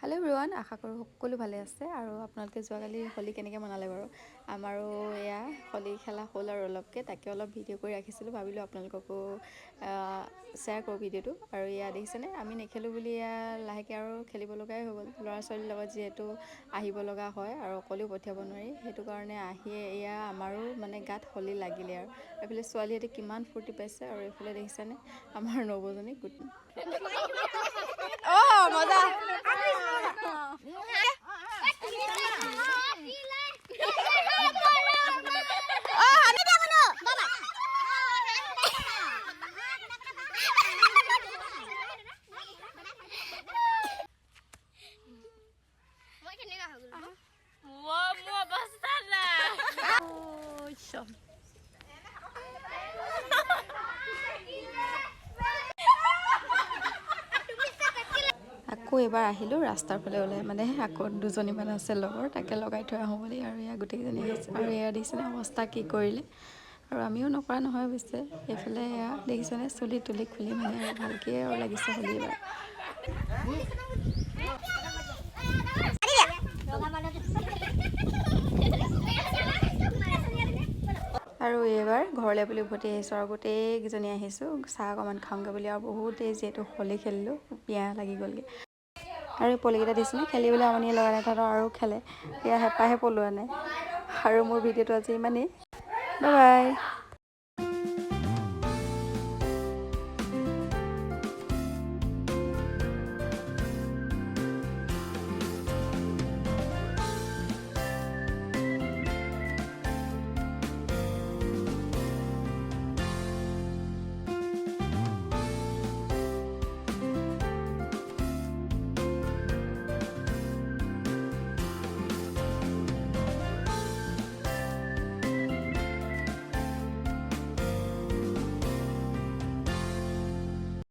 Hello' everyone, আশা কৰোঁ সকলো ভালে আছে আৰু আপোনালোকে যোৱাকালি হোলী কেনেকৈ মনালে বাৰু। আমাৰো এয়া হোলী খেলা হ'ল আৰু অলপকৈ, তাকে অলপ ভিডিঅ' কৰি ৰাখিছিলোঁ, ভাবিলোঁ আপোনালোককো শ্বেয়াৰ কৰোঁ ভিডিঅ'টো। আৰু এয়া দেখিছেনে, আমি নেখেলোঁ বুলি এয়া লাহেকৈ আৰু খেলিব লগাই হৈ গ'ল। ল'ৰা ছোৱালীৰ লগত যিহেতু আহিব লগা হয় আৰু অকলেও পঠিয়াব নোৱাৰি, সেইটো কাৰণে আহিয়ে এয়া আমাৰো মানে গাত হোলী লাগিলে আৰু এইফালে ছোৱালীহঁতে কিমান ফূৰ্তি পাইছে আৰু এইফালে দেখিছেনে আমাৰ নবৌজনী মজা। আকৌ এবাৰ আহিলোঁ ৰাস্তাৰ ফালে ওলাই, মানে আকৌ দুজনীমান আছে লগৰ, তাকে লগাই থৈ আহোঁ বুলি। আৰু এয়া গোটেইকেইজনী আহিছে আৰু এয়া দেখিছেনে অৱস্থা কি কৰিলে। আৰু আমিও নকৰা নহয় অৱশ্যে। এইফালে এয়া দেখিছেনে চুলি তুলি খুলি মানে আৰু ভালকৈ আৰু লাগিছে হোলী এবাৰ। আৰু এইবাৰ ঘৰলৈ বুলি উভতি আহিছোঁ আৰু গোটেইকেইজনী আহিছোঁ চাহ অকণমান খাওঁগৈ বুলি। আৰু বহুত দেৰি যিহেতু হোলী খেলিলোঁ, পিয়াহ লাগি গ'লগৈ। আৰু এই পোৱালিকেইটা দিছিলে খেলিবলৈ আমনিয়ে লগা নাই, তাহাঁতৰ আৰু খেলে, এয়া হেঁপাহে পলোৱা নাই। আৰু মোৰ ভিডিঅ'টো আজি ইমানেই, বাই বাই।